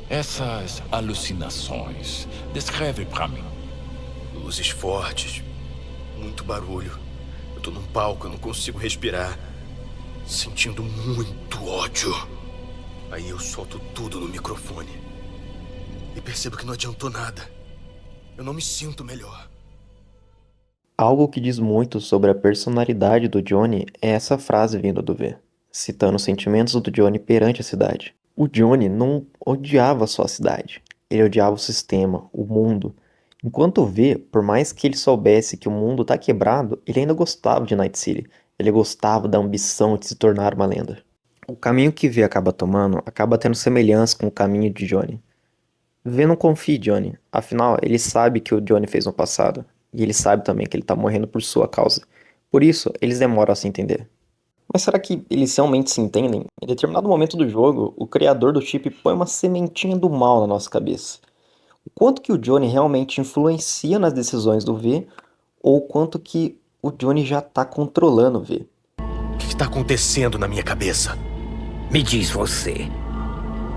Essas alucinações. Descreve pra mim. Luzes fortes, muito barulho. Eu tô num palco, eu não consigo respirar. Sentindo muito ódio. Aí eu solto tudo no microfone. E percebo que não adiantou nada. Eu não me sinto melhor. Algo que diz muito sobre a personalidade do Johnny é essa frase vinda do V, citando os sentimentos do Johnny perante a cidade. O Johnny não odiava só a cidade, ele odiava o sistema, o mundo. Enquanto o V, por mais que ele soubesse que o mundo tá quebrado, ele ainda gostava de Night City. Ele gostava da ambição de se tornar uma lenda. O caminho que V acaba tomando acaba tendo semelhança com o caminho de Johnny. V não confia em Johnny, afinal ele sabe que o Johnny fez no passado, e ele sabe também que ele tá morrendo por sua causa. Por isso, eles demoram a se entender. Mas será que eles realmente se entendem? Em determinado momento do jogo, o criador do chip põe uma sementinha do mal na nossa cabeça. O quanto que o Johnny realmente influencia nas decisões do V, ou o quanto que o Johnny já tá controlando o V. O que tá acontecendo na minha cabeça? Me diz você,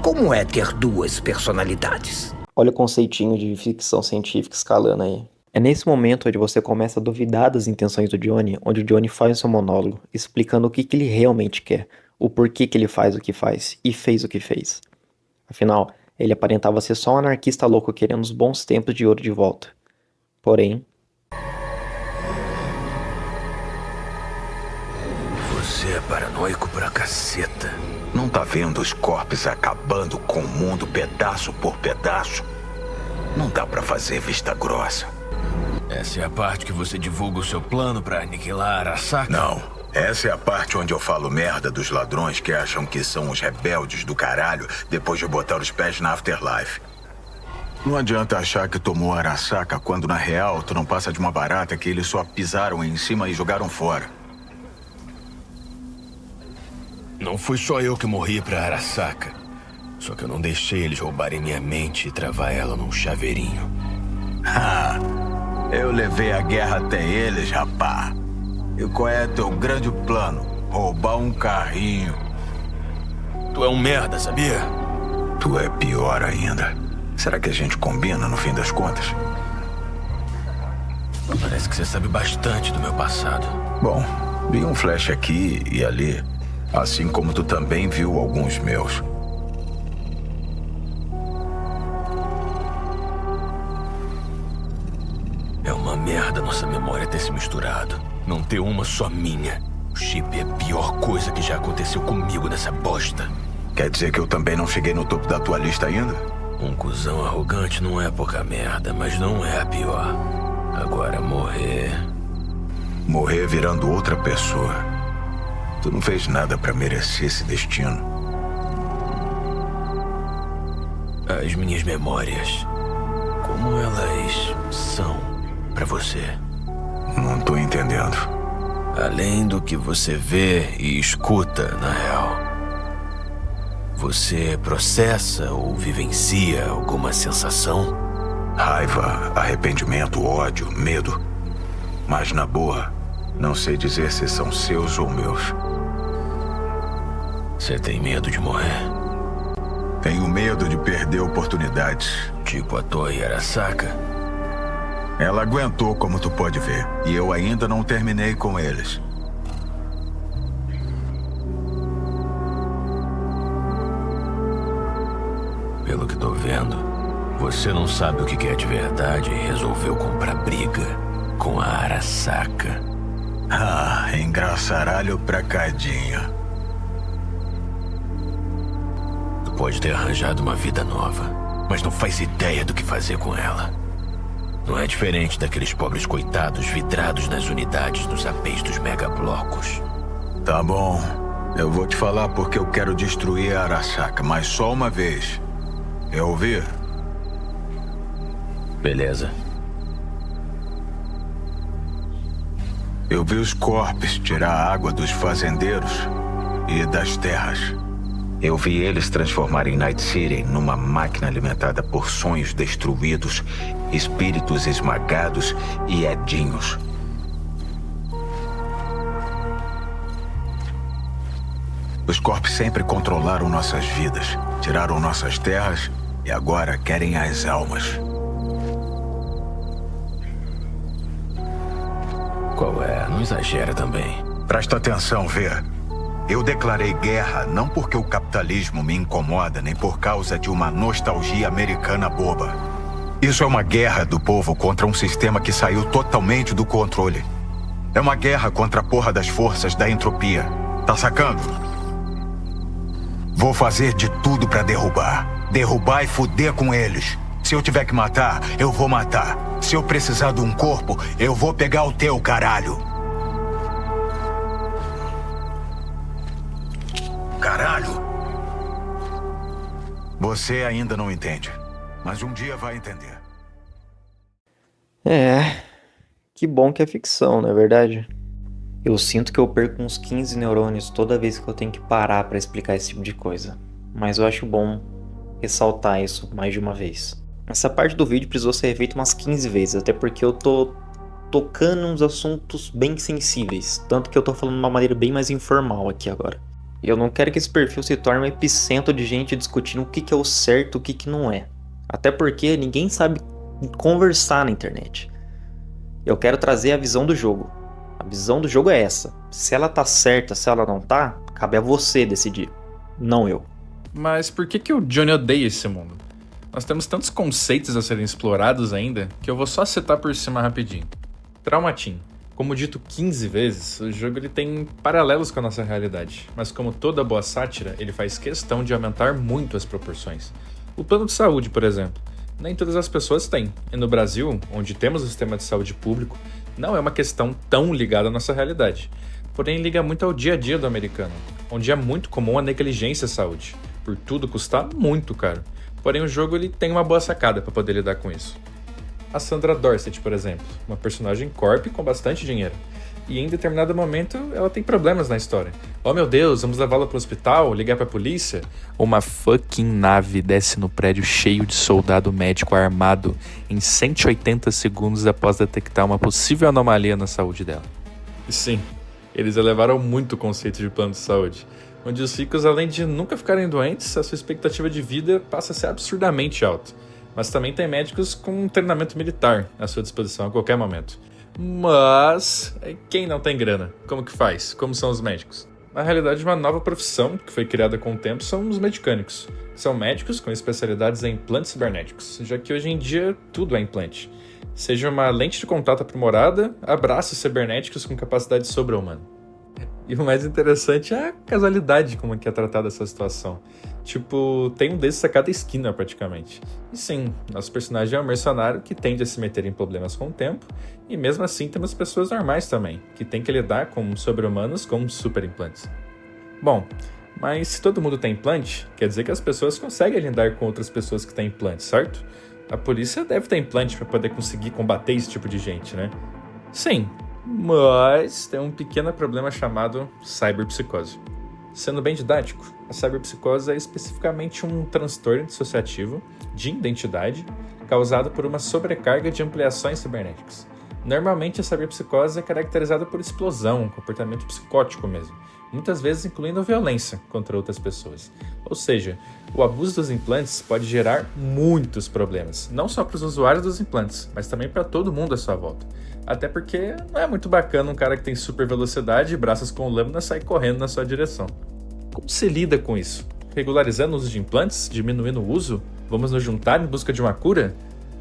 como é ter duas personalidades? Olha o conceitinho de ficção científica escalando aí. É nesse momento onde você começa a duvidar das intenções do Johnny, onde o Johnny faz o seu monólogo, explicando o que ele realmente quer, o porquê que ele faz o que faz, e fez o que fez. Afinal, ele aparentava ser só um anarquista louco querendo os bons tempos de ouro de volta. Porém... Você é paranoico pra caceta. Não tá vendo os corpos acabando com o mundo pedaço por pedaço? Não dá pra fazer vista grossa. Essa é a parte que você divulga o seu plano pra aniquilar Arasaka? Não. Essa é a parte onde eu falo merda dos ladrões que acham que são os rebeldes do caralho depois de botar os pés na Afterlife. Não adianta achar que tomou Arasaka quando na real tu não passa de uma barata que eles só pisaram em cima e jogaram fora. Não fui só eu que morri pra Arasaka. Só que eu não deixei eles roubarem minha mente e travar ela num chaveirinho. Eu levei a guerra até eles, rapá. E qual é teu grande plano? Roubar um carrinho. Tu é um merda, sabia? Tu é pior ainda. Será que a gente combina no fim das contas? Parece que você sabe bastante do meu passado. Bom, vi um flash aqui e ali. Assim como tu também viu alguns meus. É uma merda nossa memória ter se misturado. Não ter uma só minha. O chip é a pior coisa que já aconteceu comigo nessa bosta. Quer dizer que eu também não cheguei no topo da tua lista ainda? Um cuzão arrogante não é pouca merda, mas não é a pior. Agora morrer... Morrer virando outra pessoa. Tu não fez nada pra merecer esse destino. As minhas memórias, como elas são pra você? Não tô entendendo. Além do que você vê e escuta, na real, você processa ou vivencia alguma sensação? Raiva, arrependimento, ódio, medo. Mas na boa, não sei dizer se são seus ou meus. Você tem medo de morrer? Tenho medo de perder oportunidades. Tipo a Toei Arasaka? Ela aguentou, como tu pode ver. E eu ainda não terminei com eles. Pelo que tô vendo, você não sabe o que é de verdade e resolveu comprar briga com a Arasaka. Engraçaralho pra cadinho. Tu pode ter arranjado uma vida nova, mas não faz ideia do que fazer com ela. Não é diferente daqueles pobres coitados vidrados nas unidades nos APs dos megablocos. Tá bom. Eu vou te falar porque eu quero destruir a Arasaka, mas só uma vez. Quer ouvir? Beleza. Eu vi os corpos tirar a água dos fazendeiros e das terras. Eu vi eles transformarem Night City numa máquina alimentada por sonhos destruídos, espíritos esmagados e edinhos. Os corpos sempre controlaram nossas vidas, tiraram nossas terras E agora querem as almas. Qual é? Não exagera também. Presta atenção, Vê. Eu declarei guerra não porque o capitalismo me incomoda, nem por causa de uma nostalgia americana boba. Isso é uma guerra do povo contra um sistema que saiu totalmente do controle. É uma guerra contra a porra das forças da entropia. Tá sacando? Vou fazer de tudo pra derrubar. Derrubar e fuder com eles. Se eu tiver que matar, eu vou matar. Se eu precisar de um corpo, eu vou pegar o teu, caralho. Caralho! Você ainda não entende, mas um dia vai entender. Que bom que é ficção, não é verdade? Eu sinto que eu perco uns 15 neurônios toda vez que eu tenho que parar pra explicar esse tipo de coisa. Mas eu acho bom ressaltar isso mais de uma vez. Essa parte do vídeo precisou ser refeita umas 15 vezes, até porque eu tô tocando uns assuntos bem sensíveis. Tanto que eu tô falando de uma maneira bem mais informal aqui agora. Eu não quero que esse perfil se torne um epicentro de gente discutindo o que é o certo e o que não é. Até porque ninguém sabe conversar na internet. Eu quero trazer a visão do jogo. A visão do jogo é essa. Se ela tá certa, se ela não tá, cabe a você decidir, não eu. Mas por que o Johnny odeia esse mundo? Nós temos tantos conceitos a serem explorados ainda que eu vou só citar por cima rapidinho. Traumatim. Como dito 15 vezes, o jogo ele tem paralelos com a nossa realidade, mas como toda boa sátira, ele faz questão de aumentar muito as proporções. O plano de saúde, por exemplo, nem todas as pessoas têm, e no Brasil, onde temos o sistema de saúde público, não é uma questão tão ligada à nossa realidade, porém liga muito ao dia a dia do americano, onde é muito comum a negligência à saúde, por tudo custar muito caro, porém o jogo ele tem uma boa sacada para poder lidar com isso. A Sandra Dorset, por exemplo, uma personagem corp com bastante dinheiro. E em determinado momento ela tem problemas na história. Oh meu Deus, vamos levá-la para o hospital, ligar para a polícia? Uma fucking nave desce no prédio cheio de soldado médico armado em 180 segundos após detectar uma possível anomalia na saúde dela. E sim, eles elevaram muito o conceito de plano de saúde, onde os ricos, além de nunca ficarem doentes, a sua expectativa de vida passa a ser absurdamente alta. Mas também tem médicos com um treinamento militar à sua disposição a qualquer momento. Mas quem não tem grana? Como que faz? Como são os médicos? Na realidade, uma nova profissão que foi criada com o tempo são os medicânicos. São médicos com especialidades em implantes cibernéticos, já que hoje em dia tudo é implante. Seja uma lente de contato aprimorada, a braços cibernéticos com capacidade sobre-humana. E o mais interessante é a casualidade como que é tratada essa situação. Tipo, tem um desses a cada esquina praticamente. E sim, nosso personagem é um mercenário que tende a se meter em problemas com o tempo, e mesmo assim temos pessoas normais também, que têm que lidar com sobre-humanos como super-implantes. Bom, mas se todo mundo tem implante, quer dizer que as pessoas conseguem lidar com outras pessoas que têm implante, certo? A polícia deve ter implante para poder conseguir combater esse tipo de gente, né? Sim, mas tem um pequeno problema chamado cyberpsicose. Sendo bem didático, a cyberpsicose é especificamente um transtorno dissociativo de identidade causado por uma sobrecarga de ampliações cibernéticas. Normalmente a cyberpsicose é caracterizada por explosão, um comportamento psicótico mesmo, muitas vezes incluindo violência contra outras pessoas. Ou seja, o abuso dos implantes pode gerar muitos problemas, não só para os usuários dos implantes, mas também para todo mundo à sua volta. Até porque não é muito bacana um cara que tem super velocidade e braços com lâmina sair correndo na sua direção. Como se lida com isso? Regularizando o uso de implantes? Diminuindo o uso? Vamos nos juntar em busca de uma cura?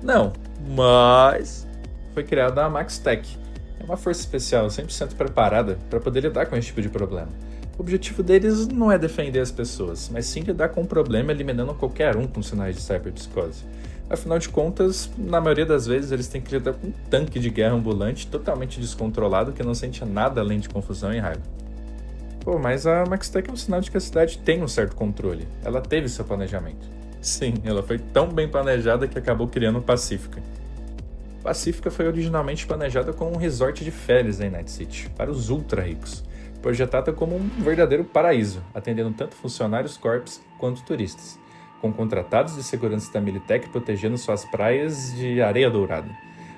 Não, mas foi criada a MaxTech. É uma força especial 100% preparada para poder lidar com esse tipo de problema. O objetivo deles não é defender as pessoas, mas sim lidar com o problema eliminando qualquer um com sinais de cyberpsicose. Afinal de contas, na maioria das vezes eles têm que lidar com um tanque de guerra ambulante totalmente descontrolado que não sente nada além de confusão e raiva. Pô, mas a MaxTech é um sinal de que a cidade tem um certo controle. Ela teve seu planejamento. Sim, ela foi tão bem planejada que acabou criando Pacífica. Pacífica foi originalmente planejada como um resort de férias em Night City, para os ultra ricos, projetada como um verdadeiro paraíso, atendendo tanto funcionários corps quanto turistas, com contratados de segurança da Militech protegendo suas praias de areia dourada,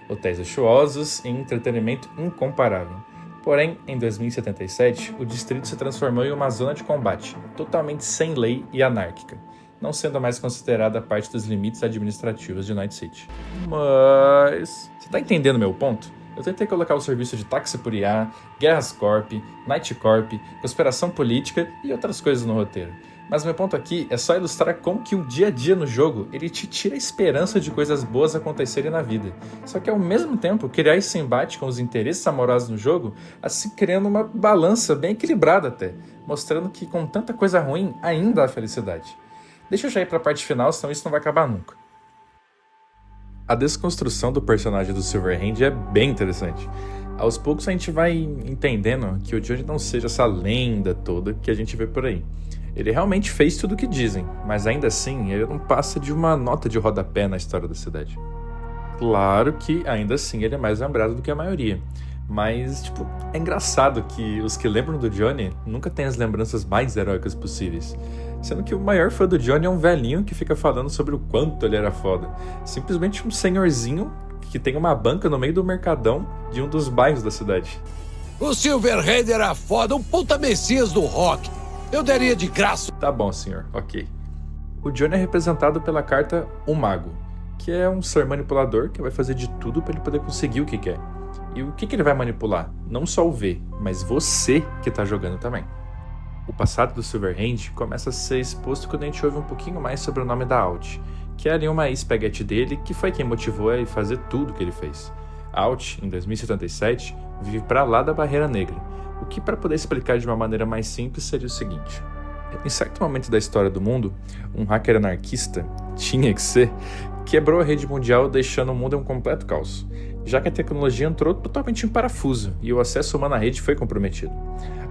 hotéis luxuosos e entretenimento incomparável. Porém, em 2077, o distrito se transformou em uma zona de combate, totalmente sem lei e anárquica. não sendo mais considerada parte dos limites administrativos de Night City. Mas... você tá entendendo meu ponto? Eu tentei colocar o serviço de táxi por IA, Guerras Corp, Night Corp, conspiração política e outras coisas no roteiro. Mas meu ponto aqui é só ilustrar como que o dia a dia no jogo, ele te tira a esperança de coisas boas acontecerem na vida. Só que ao mesmo tempo, criar esse embate com os interesses amorosos no jogo, assim criando uma balança bem equilibrada até, mostrando que com tanta coisa ruim ainda há felicidade. Deixa eu já ir pra parte final, senão isso não vai acabar nunca. A desconstrução do personagem do Silverhand é bem interessante. Aos poucos a gente vai entendendo que o Johnny não seja essa lenda toda que a gente vê por aí. Ele realmente fez tudo o que dizem, mas ainda assim ele não passa de uma nota de rodapé na história da cidade. Claro que ainda assim ele é mais lembrado do que a maioria, mas é engraçado que os que lembram do Johnny nunca têm as lembranças mais heróicas possíveis. Sendo que o maior fã do Johnny é um velhinho que fica falando sobre o quanto ele era foda. Simplesmente um senhorzinho que tem uma banca no meio do mercadão de um dos bairros da cidade. O Silverhand era foda, um puta messias do rock. Eu daria de graça. Tá bom, senhor, ok. O Johnny é representado pela carta O Mago, que é um ser manipulador que vai fazer de tudo para ele poder conseguir o que quer. E o que ele vai manipular? Não só o V, mas você que tá jogando também. O passado do Silverhand começa a ser exposto quando a gente ouve um pouquinho mais sobre o nome da Alt, que é ali uma ex-peguete dele que foi quem motivou a fazer tudo que ele fez. Alt, em 2077, vive pra lá da Barreira Negra, o que, para poder explicar de uma maneira mais simples, seria o seguinte. Em certo momento da história do mundo, um hacker anarquista, tinha que ser, quebrou a rede mundial deixando o mundo em um completo caos, já que a tecnologia entrou totalmente em parafuso e o acesso humano à rede foi comprometido.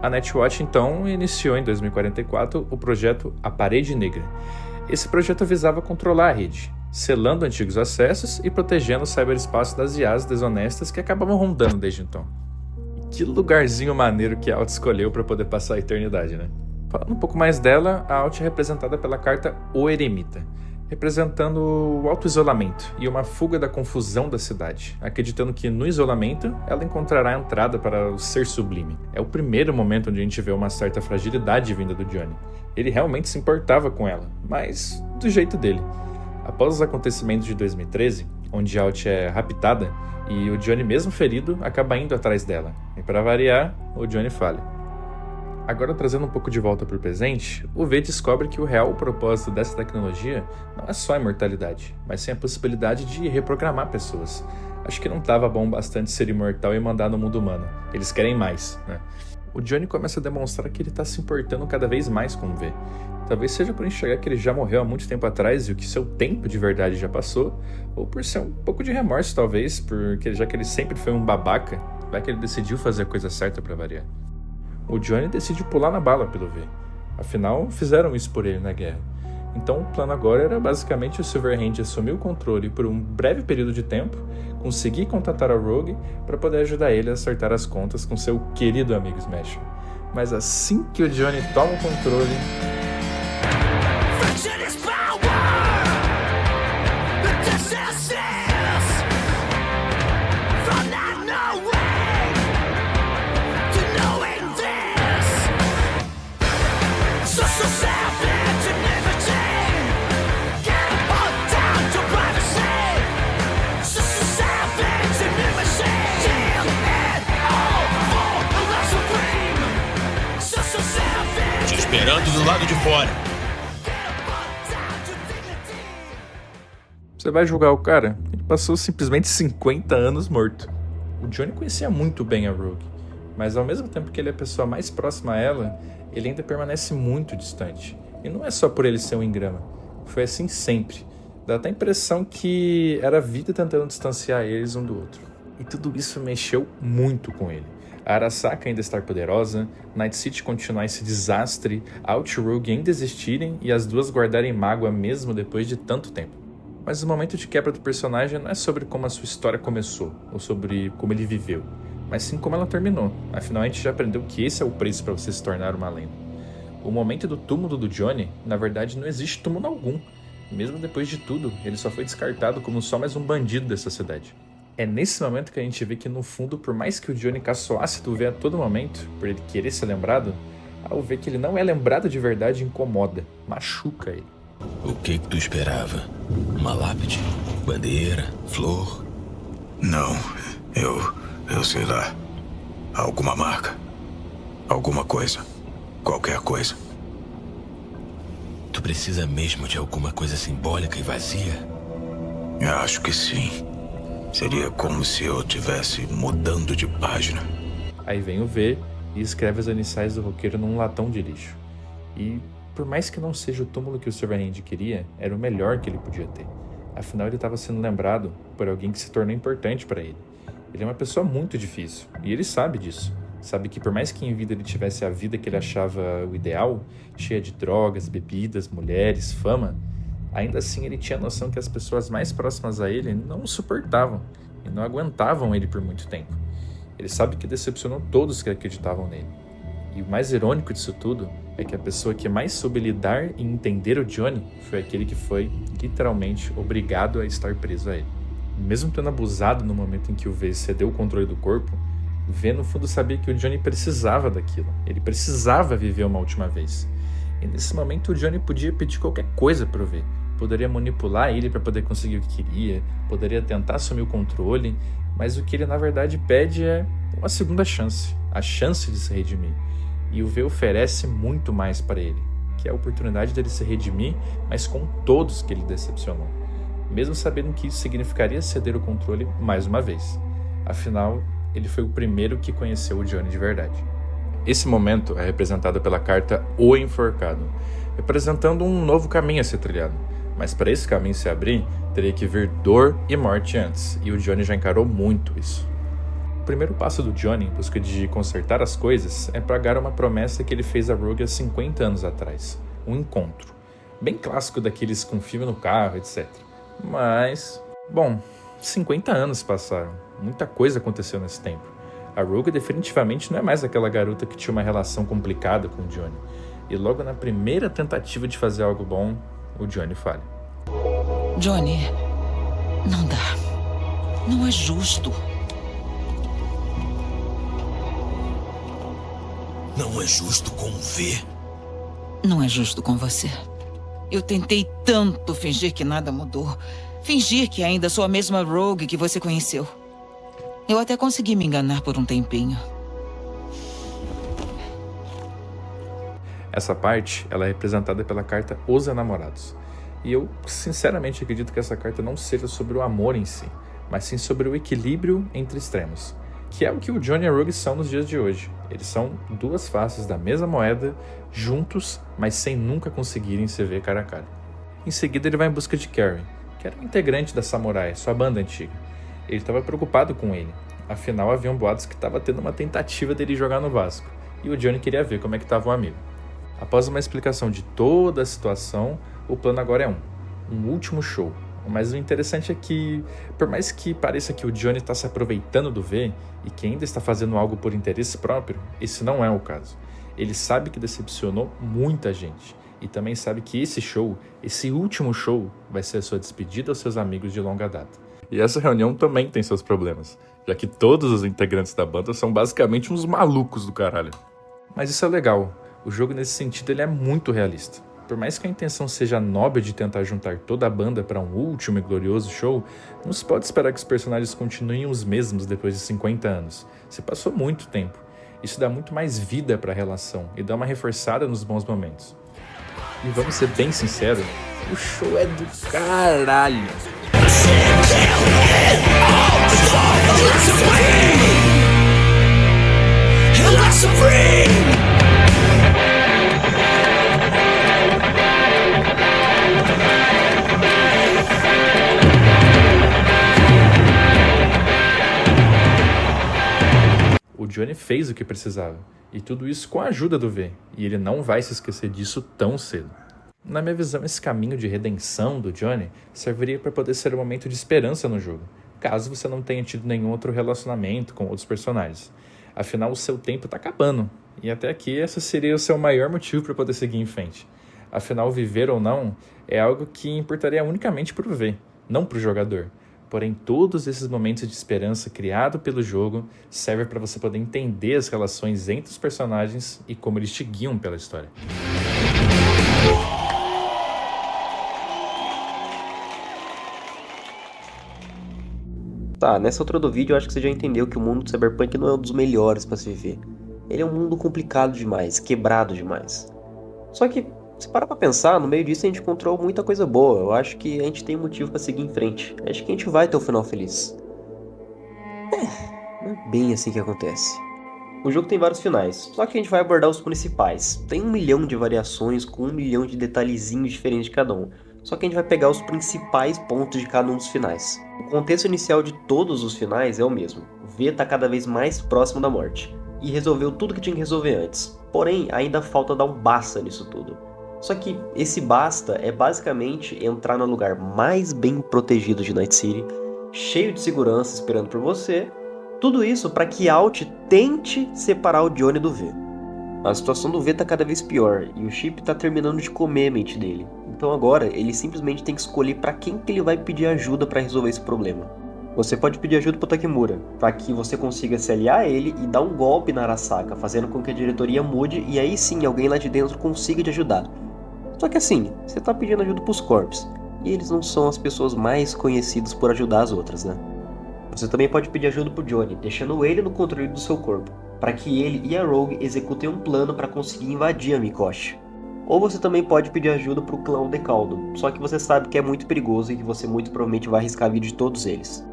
A Netwatch, então, iniciou em 2044 o projeto A Parede Negra. Esse projeto visava controlar a rede, selando antigos acessos e protegendo o cyberespaço das IAs desonestas que acabavam rondando desde então. Que lugarzinho maneiro que a Alt escolheu para poder passar a eternidade, né? Falando um pouco mais dela, a Alt é representada pela carta O Eremita, representando o auto-isolamento e uma fuga da confusão da cidade, acreditando que no isolamento ela encontrará a entrada para o ser sublime. É o primeiro momento onde a gente vê uma certa fragilidade vinda do Johnny. Ele realmente se importava com ela, mas do jeito dele. Após os acontecimentos de 2013, onde a Alt é raptada, e o Johnny, mesmo ferido, acaba indo atrás dela. E para variar, o Johnny falha. Agora, trazendo um pouco de volta para o presente, o V descobre que o real propósito dessa tecnologia não é só a imortalidade, mas sim a possibilidade de reprogramar pessoas. Acho que não estava bom bastante ser imortal e mandar no mundo humano. Eles querem mais, né? O Johnny começa a demonstrar que ele está se importando cada vez mais com o V. Talvez seja por enxergar que ele já morreu há muito tempo atrás e o que seu tempo de verdade já passou, ou por ser um pouco de remorso, talvez, porque já que ele sempre foi um babaca, vai que ele decidiu fazer a coisa certa para variar. O Johnny decide pular na bala pelo V. Afinal, fizeram isso por ele na guerra. Então o plano agora era basicamente o Silverhand assumir o controle por um breve período de tempo, conseguir contatar a Rogue para poder ajudar ele a acertar as contas com seu querido amigo Smasher. Mas assim que o Johnny toma o controle... Esperando do lado de fora. Você vai julgar o cara? Ele passou simplesmente 50 anos morto. O Johnny conhecia muito bem a Rogue, mas ao mesmo tempo que ele é a pessoa mais próxima a ela, ele ainda permanece muito distante. E não é só por ele ser um engrama. Foi assim sempre. Dá até a impressão que era a vida tentando distanciar eles um do outro. E tudo isso mexeu muito com ele. A Arasaka ainda estar poderosa, Night City continuar esse desastre, Alt e Rogue ainda existirem e as duas guardarem mágoa mesmo depois de tanto tempo. Mas o momento de quebra do personagem não é sobre como a sua história começou, ou sobre como ele viveu, mas sim como ela terminou. Afinal, a gente já aprendeu que esse é o preço para você se tornar uma lenda. O momento do túmulo do Johnny, na verdade, não existe túmulo algum. Mesmo depois de tudo, ele só foi descartado como só mais um bandido dessa cidade. É nesse momento que a gente vê que, no fundo, por mais que o Johnny caçoasse do V a todo momento, por ele querer ser lembrado, ao ver que ele não é lembrado de verdade incomoda, machuca ele. O que tu esperava? Uma lápide? Bandeira? Flor? Não, eu sei lá. Alguma marca. Alguma coisa. Qualquer coisa. Tu precisa mesmo de alguma coisa simbólica e vazia? Acho que sim. Seria como se eu estivesse mudando de página. Aí vem o V e escreve as iniciais do roqueiro num latão de lixo. E, por mais que não seja o túmulo que o Silverhand queria, era o melhor que ele podia ter. Afinal, ele estava sendo lembrado por alguém que se tornou importante para ele. Ele é uma pessoa muito difícil, e ele sabe disso. Sabe que por mais que em vida ele tivesse a vida que ele achava o ideal, cheia de drogas, bebidas, mulheres, fama, ainda assim ele tinha a noção que as pessoas mais próximas a ele não o suportavam e não aguentavam ele por muito tempo. Ele sabe que decepcionou todos que acreditavam nele. E o mais irônico disso tudo é que a pessoa que mais soube lidar e entender o Johnny foi aquele que foi, literalmente, obrigado a estar preso a ele. Mesmo tendo abusado no momento em que o V cedeu o controle do corpo, o V no fundo sabia que o Johnny precisava daquilo. Ele precisava viver uma última vez. E nesse momento o Johnny podia pedir qualquer coisa para o V. Poderia manipular ele para poder conseguir o que queria, poderia tentar assumir o controle, mas o que ele na verdade pede é uma segunda chance, a chance de se redimir. E o V oferece muito mais para ele, que é a oportunidade dele se redimir, mas com todos que ele decepcionou, mesmo sabendo que isso significaria ceder o controle mais uma vez. Afinal, ele foi o primeiro que conheceu o Johnny de verdade. Esse momento é representado pela carta O Enforcado, representando um novo caminho a ser trilhado. Mas para esse caminho se abrir, teria que vir dor e morte antes, e o Johnny já encarou muito isso. O primeiro passo do Johnny em busca de consertar as coisas é pagar uma promessa que ele fez a Rogue há 50 anos atrás, um encontro. Bem clássico daqueles com filme no carro, etc. Mas, bom, 50 anos passaram, muita coisa aconteceu nesse tempo. A Rogue definitivamente não é mais aquela garota que tinha uma relação complicada com o Johnny. E logo na primeira tentativa de fazer algo bom, o Johnny falha. Johnny, não dá. Não é justo. Não é justo com o V. Não é justo com você. Eu tentei tanto fingir que nada mudou. Fingir que ainda sou a mesma Rogue que você conheceu. Eu até consegui me enganar por um tempinho. Essa parte, ela é representada pela carta Os Enamorados. E eu, sinceramente, acredito que essa carta não seja sobre o amor em si, mas sim sobre o equilíbrio entre extremos, que é o que o Johnny e a Rogue são nos dias de hoje. Eles são duas faces da mesma moeda, juntos, mas sem nunca conseguirem se ver cara a cara. Em seguida, ele vai em busca de Carrie, que era um integrante da Samurai, sua banda antiga. Ele estava preocupado com ele, afinal haviam boatos que estava tendo uma tentativa dele jogar no Vasco, e o Johnny queria ver como é que estava o amigo. Após uma explicação de toda a situação, o plano agora é um último show. Mas o interessante é que, por mais que pareça que o Johnny está se aproveitando do V e que ainda está fazendo algo por interesse próprio, esse não é o caso. Ele sabe que decepcionou muita gente e também sabe que esse show, esse último show, vai ser a sua despedida aos seus amigos de longa data. E essa reunião também tem seus problemas, já que todos os integrantes da banda são basicamente uns malucos do caralho. Mas isso é legal. O jogo, nesse sentido, ele é muito realista. Por mais que a intenção seja nobre de tentar juntar toda a banda para um último e glorioso show, não se pode esperar que os personagens continuem os mesmos depois de 50 anos. Se passou muito tempo. Isso dá muito mais vida para a relação e dá uma reforçada nos bons momentos. E vamos ser bem sinceros, o show é do caralho. O Johnny fez o que precisava, e tudo isso com a ajuda do V, e ele não vai se esquecer disso tão cedo. Na minha visão, esse caminho de redenção do Johnny serviria para poder ser um momento de esperança no jogo, caso você não tenha tido nenhum outro relacionamento com outros personagens. Afinal, o seu tempo está acabando, e até aqui esse seria o seu maior motivo para poder seguir em frente. Afinal, viver ou não é algo que importaria unicamente para o V, não para o jogador. Porém, todos esses momentos de esperança criados pelo jogo servem para você poder entender as relações entre os personagens e como eles te guiam pela história. Tá, nessa altura do vídeo eu acho que você já entendeu que o mundo do Cyberpunk não é um dos melhores pra se viver. Ele é um mundo complicado demais, quebrado demais. Só que, se parar pra pensar, no meio disso a gente encontrou muita coisa boa. Eu acho que a gente tem motivo pra seguir em frente. Acho que a gente vai ter um final feliz. Não é bem assim que acontece. O jogo tem vários finais, só que a gente vai abordar os principais. Tem 1 milhão de variações com 1 milhão de detalhezinhos diferentes de cada um. Só que a gente vai pegar os principais pontos de cada um dos finais. O contexto inicial de todos os finais é o mesmo. O V tá cada vez mais próximo da morte. E resolveu tudo que tinha que resolver antes. Porém, ainda falta dar um basta nisso tudo. Só que esse basta é basicamente entrar no lugar mais bem protegido de Night City, cheio de segurança esperando por você. Tudo isso para que Alt tente separar o Johnny do V. A situação do V tá cada vez pior e o Chip tá terminando de comer a mente dele. Então agora ele simplesmente tem que escolher para quem que ele vai pedir ajuda para resolver esse problema. Você pode pedir ajuda pro Takemura, para que você consiga se aliar a ele e dar um golpe na Arasaka, fazendo com que a diretoria mude e aí sim alguém lá de dentro consiga te ajudar. Só que assim, você tá pedindo ajuda pros Corps, e eles não são as pessoas mais conhecidas por ajudar as outras, né? Você também pode pedir ajuda pro Johnny, deixando ele no controle do seu corpo, para que ele e a Rogue executem um plano para conseguir invadir a Mikoshi. Ou você também pode pedir ajuda pro clã Decaldo, só que você sabe que é muito perigoso e que você muito provavelmente vai arriscar a vida de todos eles.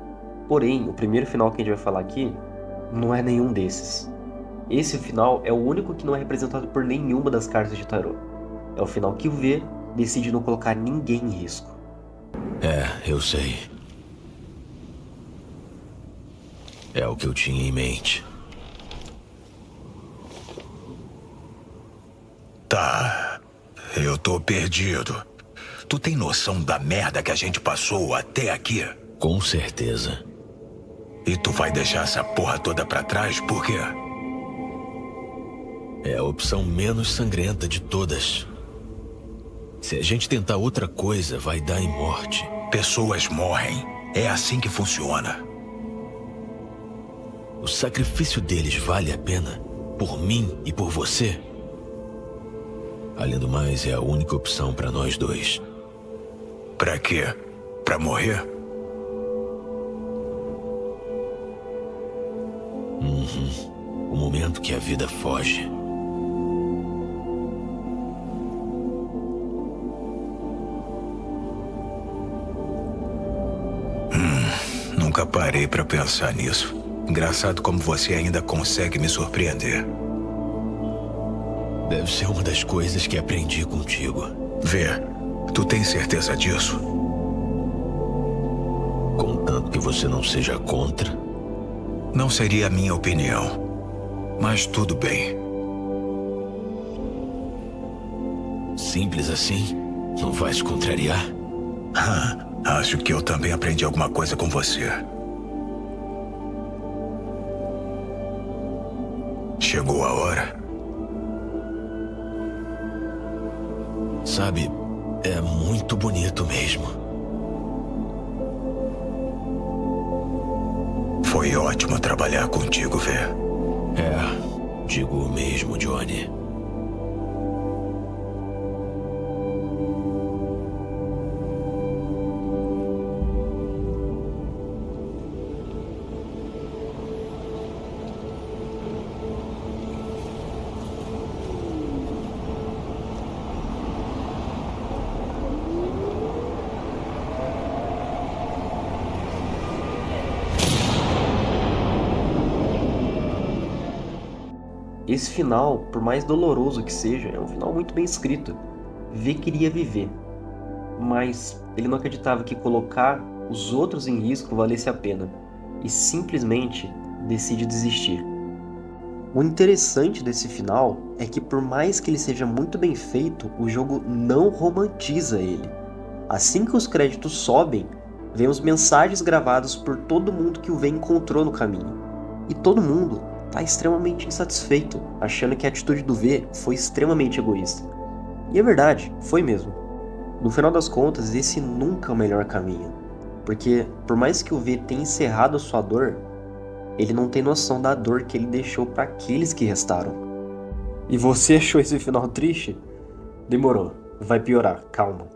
Porém, o primeiro final que a gente vai falar aqui não é nenhum desses. Esse final é o único que não é representado por nenhuma das cartas de tarô. É o final que o V decide não colocar ninguém em risco. Eu sei. É o que eu tinha em mente. Tá, eu tô perdido. Tu tem noção da merda que a gente passou até aqui? Com certeza. E tu vai deixar essa porra toda pra trás por quê? É a opção menos sangrenta de todas. Se a gente tentar outra coisa, vai dar em morte. Pessoas morrem. É assim que funciona. O sacrifício deles vale a pena? Por mim e por você? Além do mais, é a única opção pra nós dois. Pra quê? Pra morrer? O momento que a vida foge. Nunca parei pra pensar nisso. Engraçado como você ainda consegue me surpreender. Deve ser uma das coisas que aprendi contigo. Vê, tu tem certeza disso? Contanto que você não seja contra. Não seria a minha opinião. Mas tudo bem. Simples assim? Não vai se contrariar? Acho que eu também aprendi alguma coisa com você. Chegou a hora. Sabe, é muito bonito mesmo. Foi ótimo trabalhar contigo, Vê. Digo o mesmo, Johnny. Esse final, por mais doloroso que seja, é um final muito bem escrito. V queria viver, mas ele não acreditava que colocar os outros em risco valesse a pena, e simplesmente decide desistir. O interessante desse final é que por mais que ele seja muito bem feito, o jogo não romantiza ele. Assim que os créditos sobem, vemos mensagens gravadas por todo mundo que o V encontrou no caminho. E todo mundo tá extremamente insatisfeito, achando que a atitude do V foi extremamente egoísta. E é verdade, foi mesmo. No final das contas, esse nunca é o melhor caminho. Porque, por mais que o V tenha encerrado a sua dor, ele não tem noção da dor que ele deixou para aqueles que restaram. E você achou esse final triste? Demorou, vai piorar, calma.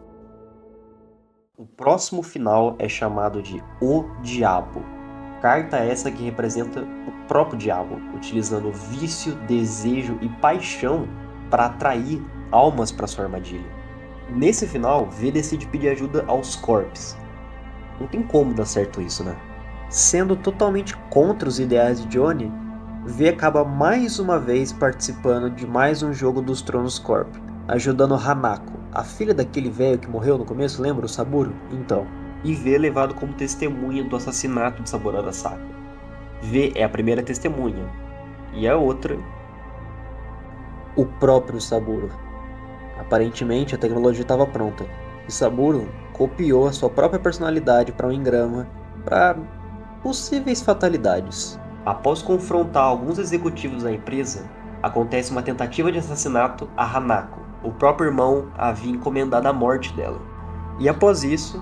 O próximo final é chamado de O Diabo. Carta essa que representa o próprio diabo, utilizando vício, desejo e paixão para atrair almas para sua armadilha. Nesse final, V decide pedir ajuda aos Corps. Não tem como dar certo isso, né? Sendo totalmente contra os ideais de Johnny, V acaba mais uma vez participando de mais um jogo dos Tronos Corp, ajudando Hanako, a filha daquele velho que morreu no começo, lembra o Saburo? Então. E V é levado como testemunha do assassinato de Saburo Arasaka. V é a primeira testemunha, e a outra, o próprio Saburo. Aparentemente a tecnologia estava pronta, e Saburo copiou a sua própria personalidade para um engrama para possíveis fatalidades. Após confrontar alguns executivos da empresa, acontece uma tentativa de assassinato a Hanako. O próprio irmão havia encomendado a morte dela. E após isso,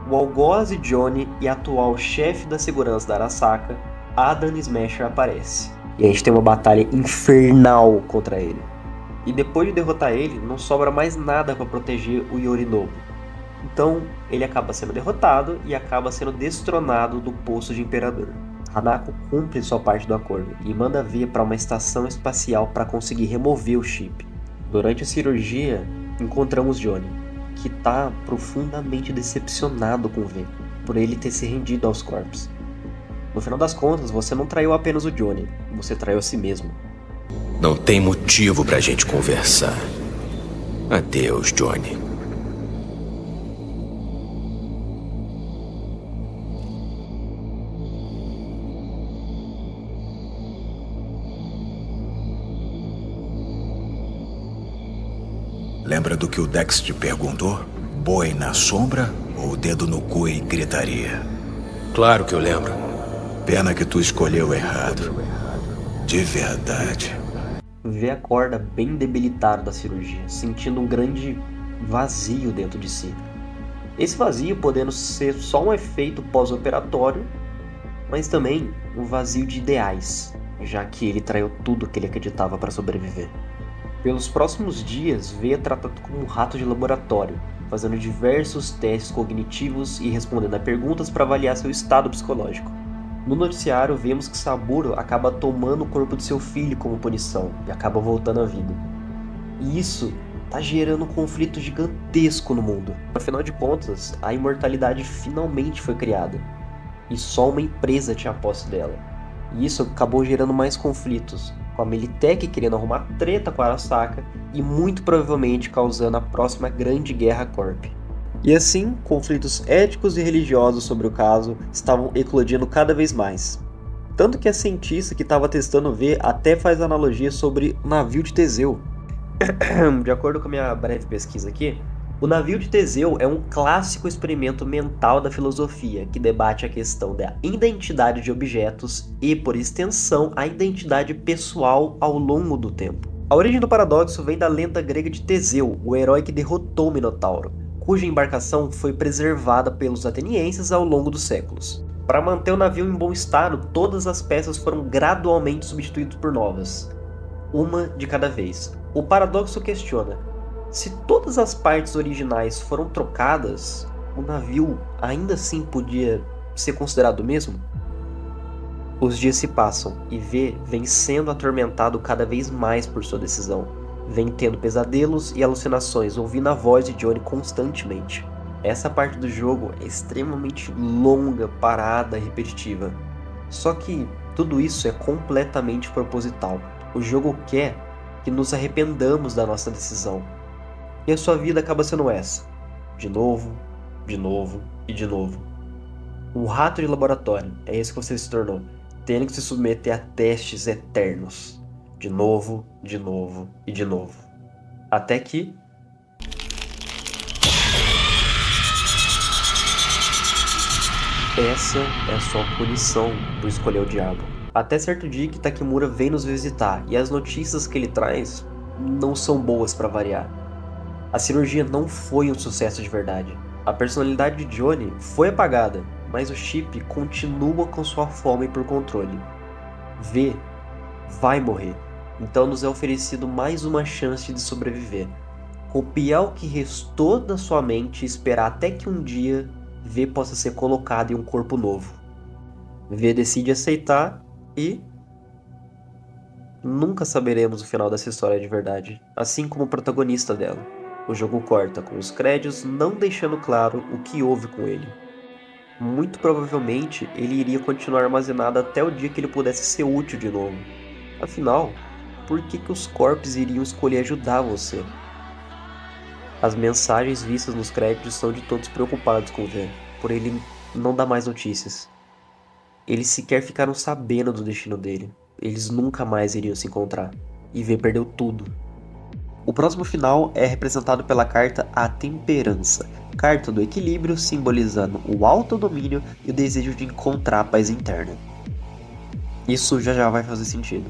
o algoz de Johnny e atual chefe da segurança da Arasaka, Adam Smasher, aparece. E a gente tem uma batalha infernal contra ele. E depois de derrotar ele, não sobra mais nada para proteger o Yorinobu. Então, ele acaba sendo derrotado e acaba sendo destronado do posto de imperador. Hanako cumpre sua parte do acordo e manda V para uma estação espacial para conseguir remover o chip. Durante a cirurgia, encontramos Johnny, que está profundamente decepcionado com V, por ele ter se rendido aos Corps. No final das contas, você não traiu apenas o Johnny, você traiu a si mesmo. Não tem motivo pra gente conversar. Adeus, Johnny. Lembra do que o Dex te perguntou? Boi na sombra ou dedo no cu e gritaria? Claro que eu lembro. Pena que tu escolheu errado. De verdade. V acorda bem debilitado da cirurgia, sentindo um grande vazio dentro de si. Esse vazio podendo ser só um efeito pós-operatório, mas também um vazio de ideais, já que ele traiu tudo que ele acreditava para sobreviver. Pelos próximos dias, V é tratado como um rato de laboratório, fazendo diversos testes cognitivos e respondendo a perguntas para avaliar seu estado psicológico. No noticiário, vemos que Saburo acaba tomando o corpo de seu filho como punição e acaba voltando à vida. E isso está gerando um conflito gigantesco no mundo. Afinal de contas, a imortalidade finalmente foi criada, e só uma empresa tinha posse dela. E isso acabou gerando mais conflitos, com a Militech querendo arrumar treta com a Arasaka e muito provavelmente causando a próxima grande guerra Corp. E assim, conflitos éticos e religiosos sobre o caso estavam eclodindo cada vez mais. Tanto que a cientista que estava testando V até faz analogia sobre o navio de Teseu. De acordo com a minha breve pesquisa aqui, o navio de Teseu é um clássico experimento mental da filosofia que debate a questão da identidade de objetos e, por extensão, a identidade pessoal ao longo do tempo. A origem do paradoxo vem da lenda grega de Teseu, o herói que derrotou o Minotauro, cuja embarcação foi preservada pelos atenienses ao longo dos séculos. Para manter o navio em bom estado, todas as peças foram gradualmente substituídas por novas, uma de cada vez. O paradoxo questiona: se todas as partes originais foram trocadas, o navio ainda assim podia ser considerado o mesmo? Os dias se passam e V vem sendo atormentado cada vez mais por sua decisão. Vem tendo pesadelos e alucinações, ouvindo a voz de Johnny constantemente. Essa parte do jogo é extremamente longa, parada e repetitiva. Só que tudo isso é completamente proposital. O jogo quer que nos arrependamos da nossa decisão. E a sua vida acaba sendo essa. De novo, de novo e de novo. Um rato de laboratório, é isso que você se tornou. Tendo que se submeter a testes eternos. De novo, de novo e de novo. Até que... essa é a sua punição por escolher o diabo. Até certo dia que Takemura vem nos visitar e as notícias que ele traz não são boas para variar. A cirurgia não foi um sucesso de verdade. A personalidade de Johnny foi apagada, mas o chip continua com sua fome por controle. V vai morrer. Então nos é oferecido mais uma chance de sobreviver. Copiar o que restou da sua mente e esperar até que um dia V possa ser colocado em um corpo novo. V decide aceitar e nunca saberemos o final dessa história de verdade, assim como o protagonista dela. O jogo corta com os créditos não deixando claro o que houve com ele. Muito provavelmente ele iria continuar armazenado até o dia que ele pudesse ser útil de novo. Afinal, por que os corpos iriam escolher ajudar você? As mensagens vistas nos créditos são de todos preocupados com o V, por ele não dar mais notícias. Eles sequer ficaram sabendo do destino dele. Eles nunca mais iriam se encontrar. E V perdeu tudo. O próximo final é representado pela carta A Temperança, carta do equilíbrio simbolizando o autodomínio e o desejo de encontrar a paz interna. Isso já vai fazer sentido.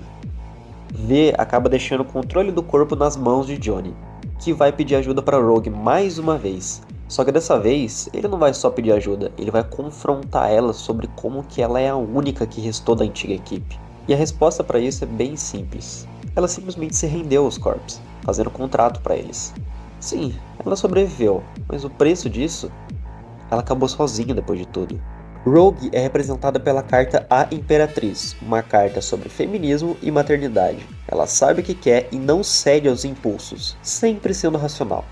V acaba deixando o controle do corpo nas mãos de Johnny, que vai pedir ajuda para Rogue mais uma vez. Só que dessa vez, ele não vai só pedir ajuda, ele vai confrontar ela sobre como que ela é a única que restou da antiga equipe. E a resposta para isso é bem simples. Ela simplesmente se rendeu aos corpos, fazendo um contrato para eles. Sim, ela sobreviveu, mas o preço disso? Ela acabou sozinha depois de tudo. Rogue é representada pela carta A Imperatriz, uma carta sobre feminismo e maternidade. Ela sabe o que quer e não cede aos impulsos, sempre sendo racional.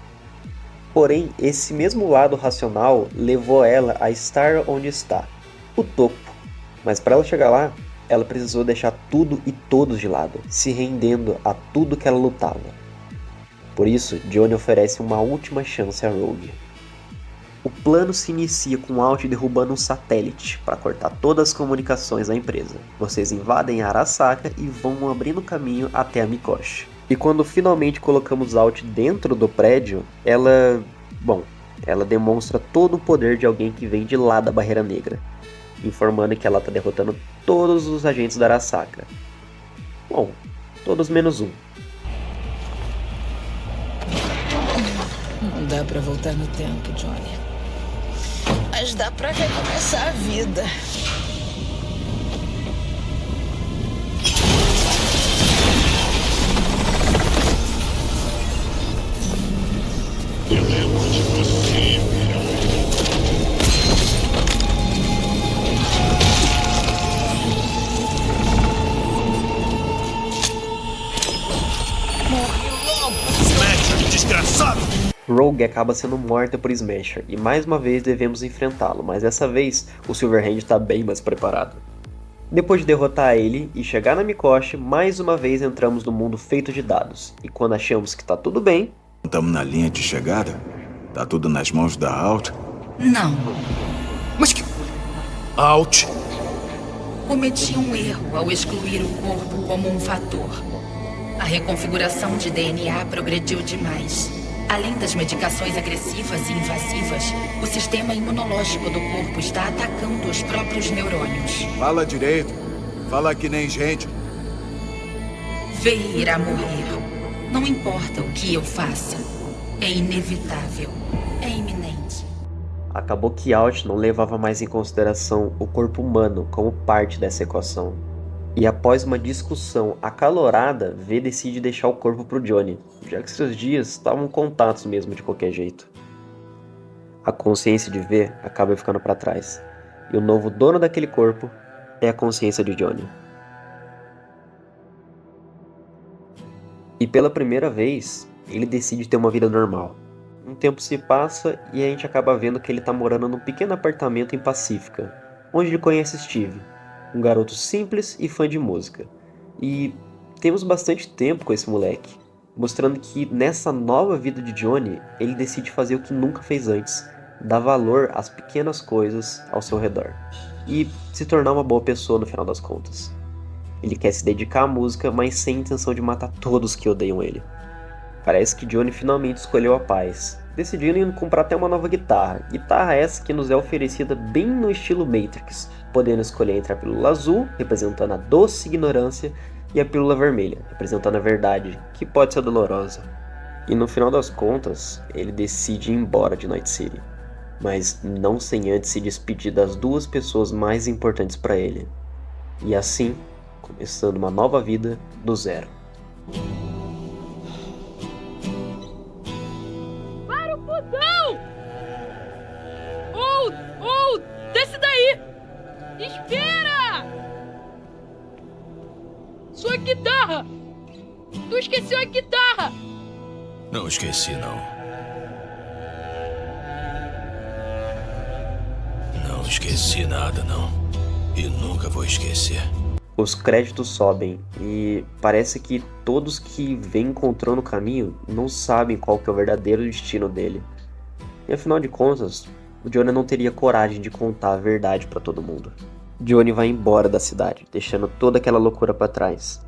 Porém, esse mesmo lado racional levou ela a estar onde está, o topo. Mas para ela chegar lá, ela precisou deixar tudo e todos de lado, se rendendo a tudo que ela lutava. Por isso, Johnny oferece uma última chance a Rogue. O plano se inicia com Alt derrubando um satélite para cortar todas as comunicações da empresa. Vocês invadem a Arasaka e vão abrindo caminho até a Mikoshi. E quando finalmente colocamos Alt dentro do prédio, ela demonstra todo o poder de alguém que vem de lá da Barreira Negra, informando que ela está derrotando todos os agentes da Arasaka. Bom, todos menos um. Não dá pra voltar no tempo, Johnny. Mas dá pra recomeçar a vida. Eu lembro de você, verão. Morre logo! Smasher, desgraçado! Rogue acaba sendo morta por Smasher e mais uma vez devemos enfrentá-lo, mas dessa vez o Silverhand está bem mais preparado. Depois de derrotar ele e chegar na Mikoshi, mais uma vez entramos no mundo feito de dados, e quando achamos que tá tudo bem... Estamos na linha de chegada? Tá tudo nas mãos da Alt? Não. Mas que... Alt! Cometi um erro ao excluir o corpo como um fator. A reconfiguração de DNA progrediu demais. Além das medicações agressivas e invasivas, o sistema imunológico do corpo está atacando os próprios neurônios. Fala direito. Fala que nem gente. V irá morrer. Não importa o que eu faça. É inevitável. É iminente. Acabou que Alt não levava mais em consideração o corpo humano como parte dessa equação. E após uma discussão acalorada, V decide deixar o corpo pro Johnny, já que seus dias estavam contados mesmo de qualquer jeito. A consciência de V acaba ficando para trás, e o novo dono daquele corpo é a consciência de Johnny. E pela primeira vez, ele decide ter uma vida normal. Um tempo se passa e a gente acaba vendo que ele tá morando num pequeno apartamento em Pacífica, onde ele conhece Steve, um garoto simples e fã de música. E temos bastante tempo com esse moleque, mostrando que nessa nova vida de Johnny, ele decide fazer o que nunca fez antes, dar valor às pequenas coisas ao seu redor, e se tornar uma boa pessoa no final das contas. Ele quer se dedicar à música, mas sem intenção de matar todos que odeiam ele. Parece que Johnny finalmente escolheu a paz, decidindo em comprar até uma nova guitarra essa que nos é oferecida bem no estilo Matrix, podendo escolher entre a pílula azul, representando a doce ignorância, e a pílula vermelha, representando a verdade, que pode ser dolorosa. E no final das contas, ele decide ir embora de Night City, mas não sem antes se despedir das duas pessoas mais importantes para ele. E assim, começando uma nova vida do zero. Para o fusão! Ou, desce daí! Espera! guitarra! Tu esqueceu a guitarra! Não esqueci, não. Não esqueci nada, não. E nunca vou esquecer. Os créditos sobem e parece que todos que vêm encontrando o caminho não sabem qual que é o verdadeiro destino dele. E afinal de contas, o Johnny não teria coragem de contar a verdade pra todo mundo. Johnny vai embora da cidade, deixando toda aquela loucura pra trás.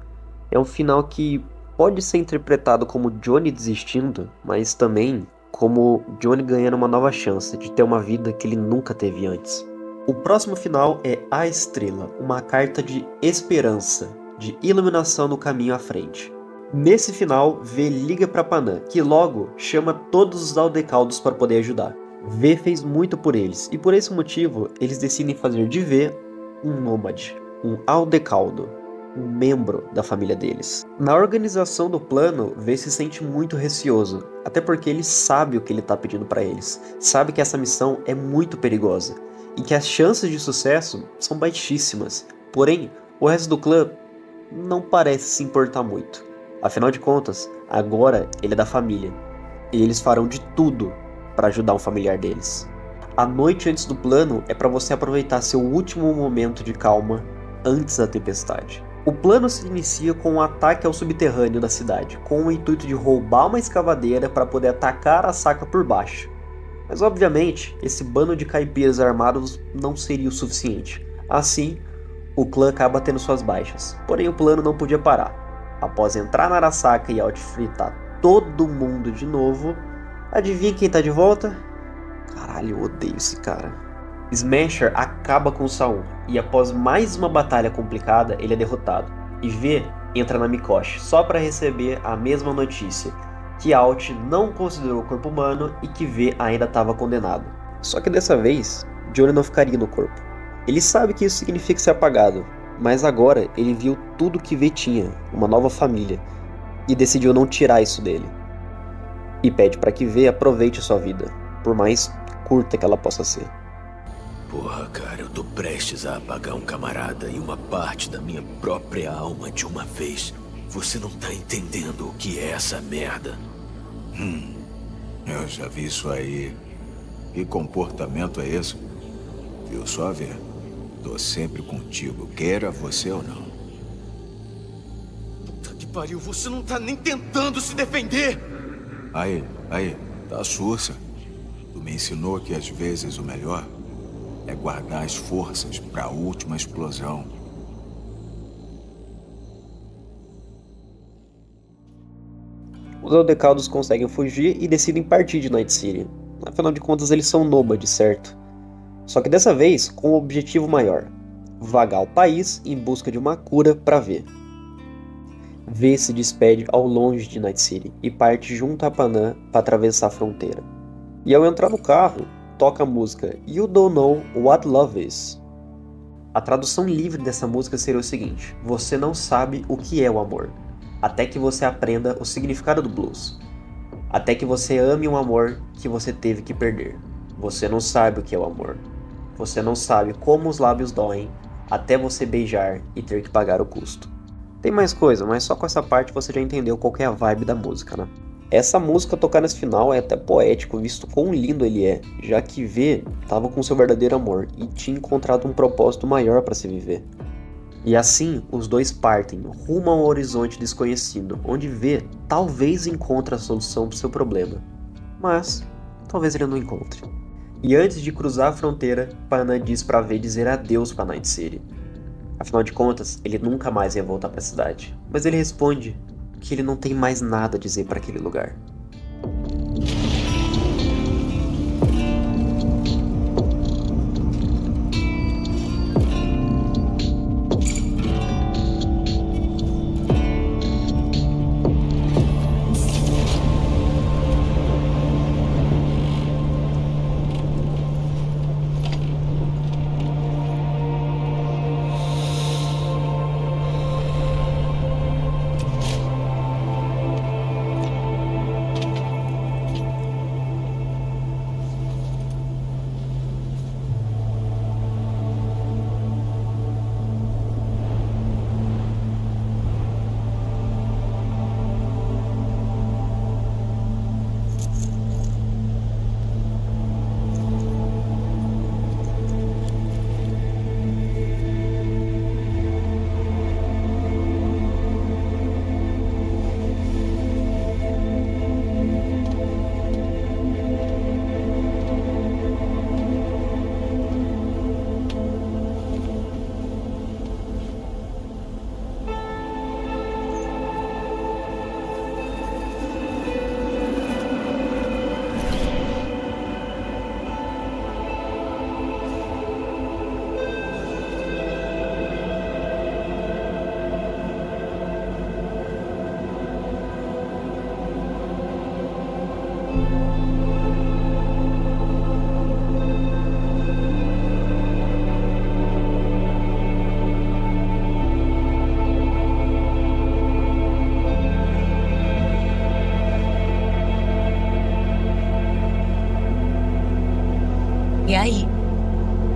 É um final que pode ser interpretado como Johnny desistindo, mas também como Johnny ganhando uma nova chance de ter uma vida que ele nunca teve antes. O próximo final é A Estrela, uma carta de esperança, de iluminação no caminho à frente. Nesse final, V liga para Panam, que logo chama todos os Aldecaldos para poder ajudar. V fez muito por eles, e por esse motivo, eles decidem fazer de V um nômade, um Aldecaldo, um membro da família deles. Na organização do plano, V se sente muito receoso, até porque ele sabe o que ele está pedindo para eles, sabe que essa missão é muito perigosa, e que as chances de sucesso são baixíssimas. Porém, o resto do clã não parece se importar muito. Afinal de contas, agora ele é da família, e eles farão de tudo para ajudar um familiar deles. A noite antes do plano é para você aproveitar seu último momento de calma antes da tempestade. O plano se inicia com um ataque ao subterrâneo da cidade, com o intuito de roubar uma escavadeira para poder atacar a Saka por baixo. Mas obviamente, esse bando de caipiras armados não seria o suficiente. Assim, o clã acaba tendo suas baixas. Porém, o plano não podia parar. Após entrar na Arasaka e outfritar todo mundo de novo, adivinha quem tá de volta? Caralho, eu odeio esse cara. Smasher acaba com Saul, e após mais uma batalha complicada, ele é derrotado. E V entra na Mikoshi, só para receber a mesma notícia, que Alt não considerou o corpo humano e que V ainda estava condenado. Só que dessa vez, Johnny não ficaria no corpo. Ele sabe que isso significa ser apagado, mas agora ele viu tudo que V tinha, uma nova família, e decidiu não tirar isso dele. E pede para que V aproveite sua vida, por mais curta que ela possa ser. Porra, cara, eu tô prestes a apagar um camarada e uma parte da minha própria alma de uma vez. Você não tá entendendo o que é essa merda. Eu já vi isso aí. Que comportamento é esse? Viu só, ver? Tô sempre contigo, queira você ou não. Puta que pariu, você não tá nem tentando se defender! Aí, tá sussa. Tu me ensinou que às vezes o melhor é guardar as forças pra última explosão. Os Aldecaldos conseguem fugir e decidem partir de Night City. Afinal de contas, eles são nômades, certo? Só que dessa vez, com um objetivo maior: vagar o país em busca de uma cura para V. V se despede ao longe de Night City e parte junto a Panam para atravessar a fronteira. E ao entrar no carro, toca a música You Don't Know What Love Is. A tradução livre dessa música seria o seguinte: você não sabe o que é o amor, até que você aprenda o significado do blues. Até que você ame um amor que você teve que perder. Você não sabe o que é o amor. Você não sabe como os lábios doem até você beijar e ter que pagar o custo. Tem mais coisa, mas só com essa parte você já entendeu qual que é a vibe da música, né? Essa música tocar nesse final é até poético, visto quão lindo ele é, já que V estava com seu verdadeiro amor e tinha encontrado um propósito maior para se viver. E assim, os dois partem rumo a um horizonte desconhecido, onde V talvez encontre a solução para o seu problema. Mas, talvez ele não encontre. E antes de cruzar a fronteira, Panam diz para V dizer adeus para Night City. Afinal de contas, ele nunca mais ia voltar para a cidade. Mas ele responde que ele não tem mais nada a dizer para aquele lugar.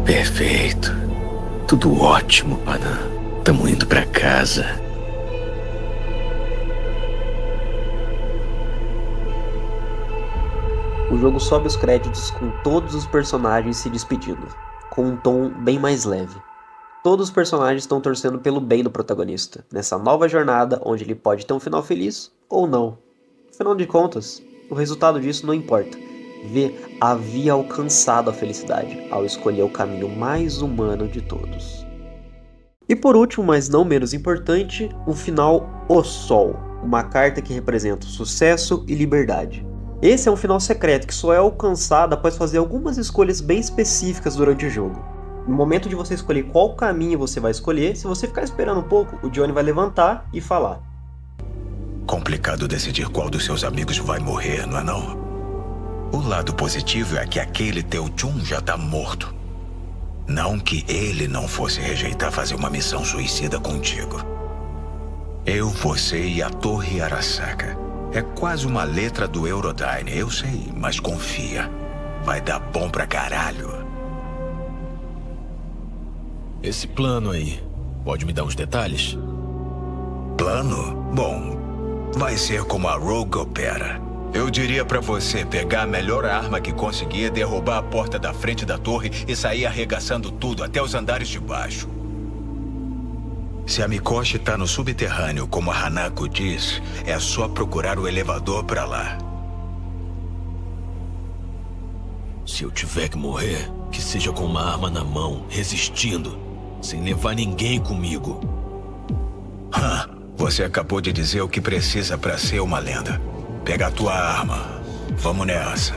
Perfeito. Tudo ótimo, Panam. Tamo indo pra casa. O jogo sobe os créditos com todos os personagens se despedindo, com um tom bem mais leve. Todos os personagens estão torcendo pelo bem do protagonista, nessa nova jornada onde ele pode ter um final feliz ou não. Afinal de contas, o resultado disso não importa. V havia alcançado a felicidade ao escolher o caminho mais humano de todos. E por último, mas não menos importante, o final O Sol, uma carta que representa sucesso e liberdade. Esse é um final secreto que só é alcançado após fazer algumas escolhas bem específicas durante o jogo. No momento de você escolher qual caminho você vai escolher, se você ficar esperando um pouco, o Johnny vai levantar e falar. Complicado decidir qual dos seus amigos vai morrer, não é não? O lado positivo é que aquele teu Jun já tá morto. Não que ele não fosse rejeitar fazer uma missão suicida contigo. Eu, você e a Torre Arasaka. É quase uma letra do Eurodyne, eu sei, mas confia. Vai dar bom pra caralho. Esse plano aí, pode me dar uns detalhes? Plano? Bom, vai ser como a Rogue opera. Eu diria pra você pegar a melhor arma que conseguir, derrubar a porta da frente da torre e sair arregaçando tudo até os andares de baixo. Se a Mikoshi tá no subterrâneo, como a Hanako diz, é só procurar o elevador pra lá. Se eu tiver que morrer, que seja com uma arma na mão, resistindo, sem levar ninguém comigo. Você acabou de dizer o que precisa pra ser uma lenda. Pega a tua arma. Vamos nessa.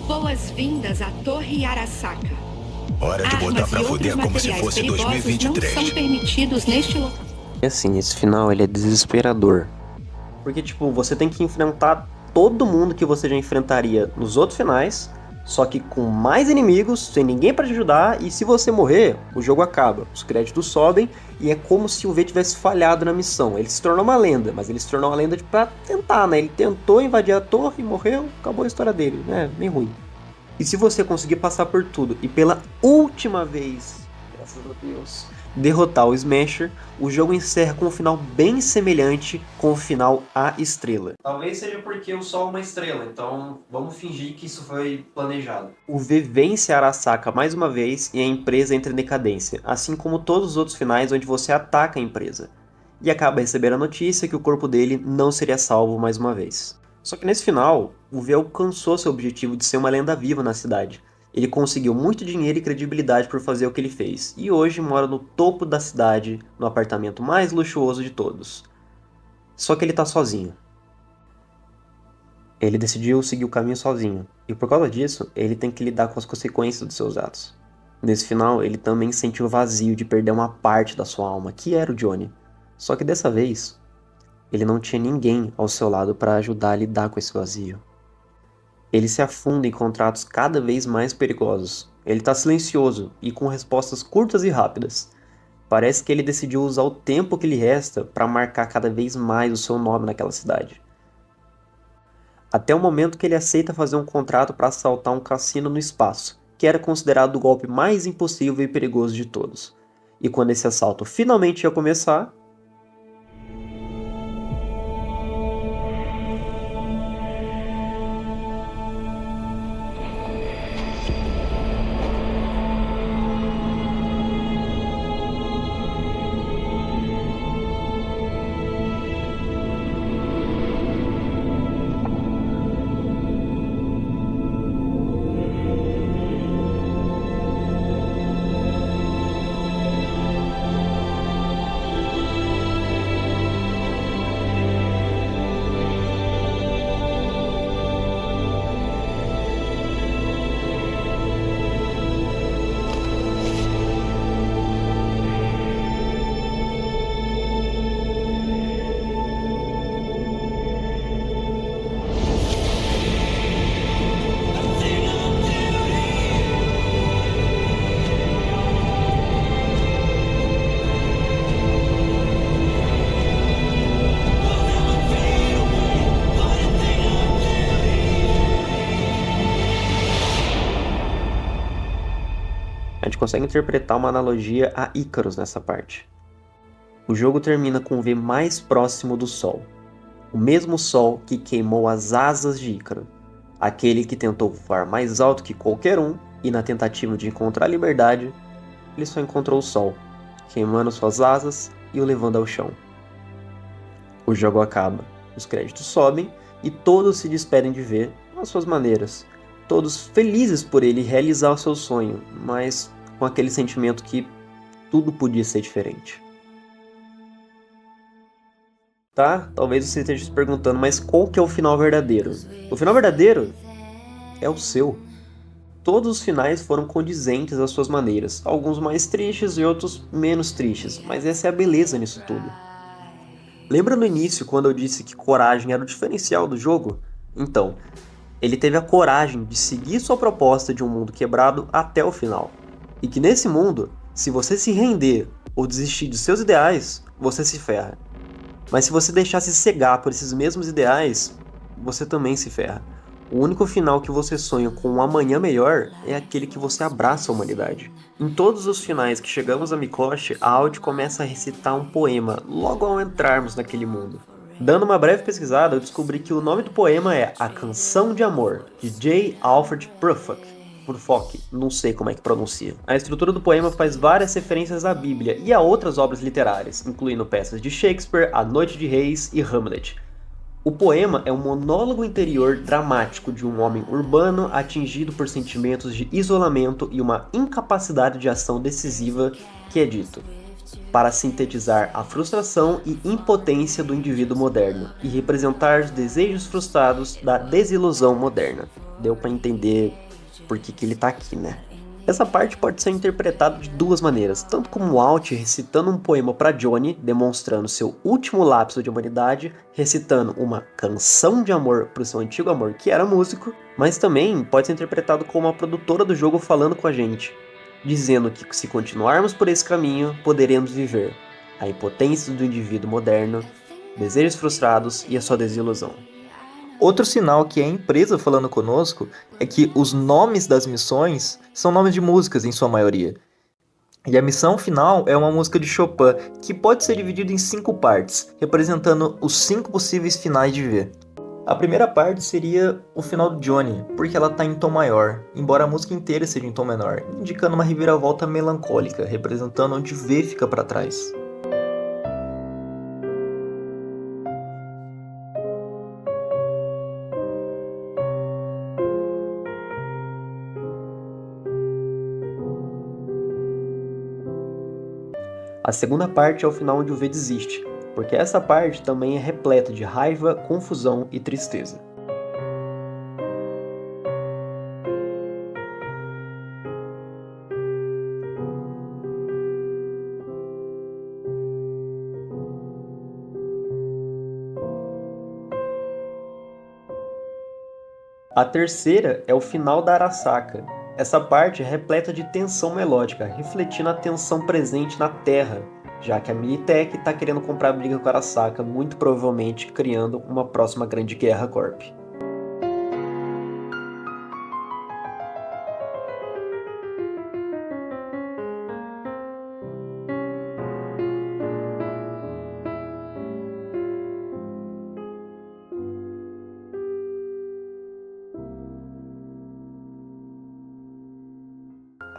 Boas-vindas à Torre Arasaka. Hora de botar pra fuder como se fosse 2023. Não são permitidos neste local. E assim, esse final ele é desesperador. Porque, tipo, você tem que enfrentar todo mundo que você já enfrentaria nos outros finais, só que com mais inimigos, sem ninguém pra te ajudar, e se você morrer, o jogo acaba. Os créditos sobem e é como se o V tivesse falhado na missão. Ele se tornou uma lenda, mas ele se tornou uma lenda pra tentar, né? Ele tentou invadir a torre, morreu, acabou a história dele, né? Bem ruim. E se você conseguir passar por tudo e pela última vez, graças a Deus, derrotar o Smasher, o jogo encerra com um final bem semelhante com o final A Estrela. Talvez seja porque o Sol é uma estrela, então vamos fingir que isso foi planejado. O V vence a Arasaka mais uma vez e a empresa entra em decadência, assim como todos os outros finais onde você ataca a empresa. E acaba recebendo a notícia que o corpo dele não seria salvo mais uma vez. Só que nesse final, o V alcançou seu objetivo de ser uma lenda viva na cidade. Ele conseguiu muito dinheiro e credibilidade por fazer o que ele fez, e hoje mora no topo da cidade, no apartamento mais luxuoso de todos. Só que ele tá sozinho. Ele decidiu seguir o caminho sozinho, e por causa disso, ele tem que lidar com as consequências dos seus atos. Nesse final, ele também sentiu o vazio de perder uma parte da sua alma, que era o Johnny. Só que dessa vez, ele não tinha ninguém ao seu lado para ajudar a lidar com esse vazio. Ele se afunda em contratos cada vez mais perigosos. Ele está silencioso e com respostas curtas e rápidas. Parece que ele decidiu usar o tempo que lhe resta para marcar cada vez mais o seu nome naquela cidade. Até o momento que ele aceita fazer um contrato para assaltar um cassino no espaço, que era considerado o golpe mais impossível e perigoso de todos. E quando esse assalto finalmente ia começar, consegue interpretar uma analogia a Ícaros nessa parte. O jogo termina com o V mais próximo do Sol. O mesmo Sol que queimou as asas de Ícaro. Aquele que tentou voar mais alto que qualquer um e na tentativa de encontrar a liberdade, ele só encontrou o Sol, queimando suas asas e o levando ao chão. O jogo acaba, os créditos sobem e todos se despedem de V às suas maneiras. Todos felizes por ele realizar o seu sonho, mas com aquele sentimento que tudo podia ser diferente. Tá? Talvez você esteja se perguntando, mas qual que é o final verdadeiro? O final verdadeiro é o seu. Todos os finais foram condizentes às suas maneiras, alguns mais tristes e outros menos tristes, mas essa é a beleza nisso tudo. Lembra no início quando eu disse que coragem era o diferencial do jogo? Então, ele teve a coragem de seguir sua proposta de um mundo quebrado até o final. E que nesse mundo, se você se render ou desistir de seus ideais, você se ferra. Mas se você deixar se cegar por esses mesmos ideais, você também se ferra. O único final que você sonha com um amanhã melhor é aquele que você abraça a humanidade. Em todos os finais que chegamos a Mikoshi, a Audi começa a recitar um poema logo ao entrarmos naquele mundo. Dando uma breve pesquisada, eu descobri que o nome do poema é A Canção de Amor, de J. Alfred Prufrock, não sei como é que pronuncia. A estrutura do poema faz várias referências à Bíblia e a outras obras literárias, incluindo peças de Shakespeare, A Noite de Reis e Hamlet. O poema é um monólogo interior dramático de um homem urbano atingido por sentimentos de isolamento e uma incapacidade de ação decisiva que é dito, para sintetizar a frustração e impotência do indivíduo moderno e representar os desejos frustrados da desilusão moderna. Deu para entender por que ele tá aqui, né? Essa parte pode ser interpretada de duas maneiras, tanto como Alt recitando um poema para Johnny, demonstrando seu último lapso de humanidade, recitando uma canção de amor para o seu antigo amor que era músico, mas também pode ser interpretado como a produtora do jogo falando com a gente, dizendo que se continuarmos por esse caminho, poderemos viver a impotência do indivíduo moderno, desejos frustrados e a sua desilusão. Outro sinal que é a empresa falando conosco é que os nomes das missões são nomes de músicas em sua maioria. E a missão final é uma música de Chopin que pode ser dividida em 5 partes, representando os 5 possíveis finais de V. A primeira parte seria o final do Johnny, porque ela está em tom maior, embora a música inteira seja em tom menor, indicando uma reviravolta melancólica, representando onde V fica para trás. A segunda parte é o final onde o V desiste, porque essa parte também é repleta de raiva, confusão e tristeza. A terceira é o final da Arasaka. Essa parte é repleta de tensão melódica, refletindo a tensão presente na Terra, já que a Militech está querendo comprar briga com a Arasaka, muito provavelmente criando uma próxima grande guerra corp.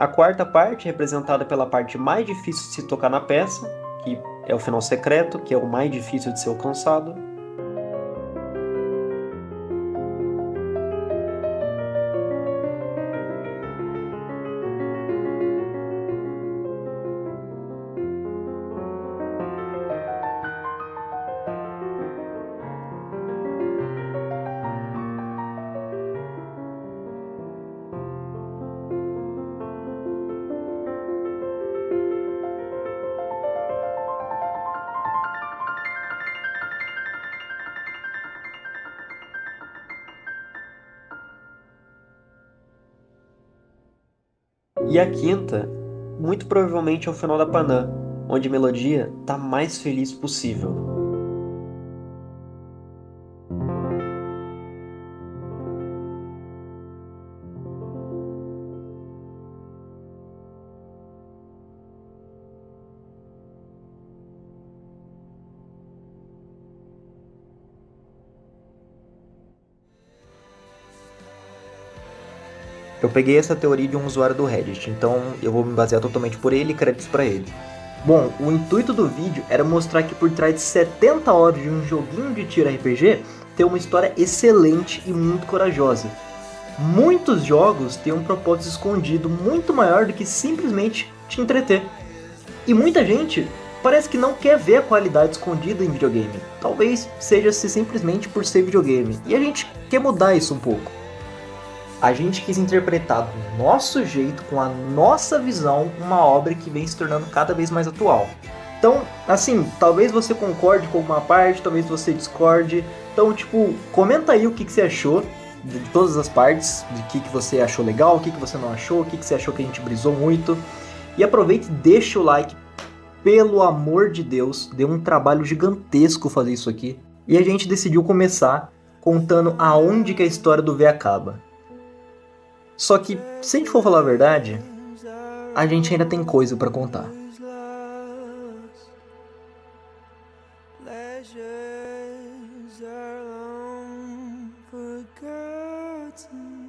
A quarta parte, representada pela parte mais difícil de se tocar na peça, que é o final secreto, que é o mais difícil de ser alcançado. E a quinta, muito provavelmente é o final da Panam, onde a melodia tá mais feliz possível. Eu peguei essa teoria de um usuário do Reddit, então eu vou me basear totalmente por ele e créditos pra ele. Bom, o intuito do vídeo era mostrar que por trás de 70 horas de um joguinho de tiro RPG, tem uma história excelente e muito corajosa. Muitos jogos têm um propósito escondido muito maior do que simplesmente te entreter. E muita gente parece que não quer ver a qualidade escondida em videogame. Talvez seja simplesmente por ser videogame. E a gente quer mudar isso um pouco. A gente quis interpretar do nosso jeito, com a nossa visão, uma obra que vem se tornando cada vez mais atual. Então, assim, talvez você concorde com alguma parte, talvez você discorde. Então, tipo, comenta aí o que você achou de todas as partes, de que você achou legal, o que você não achou, o que você achou que a gente brisou muito. E aproveita e deixa o like, pelo amor de Deus, deu um trabalho gigantesco fazer isso aqui. E a gente decidiu começar contando aonde que a história do V acaba. Só que, se a gente for falar a verdade, a gente ainda tem coisa pra contar. Pleasures are long forgotten.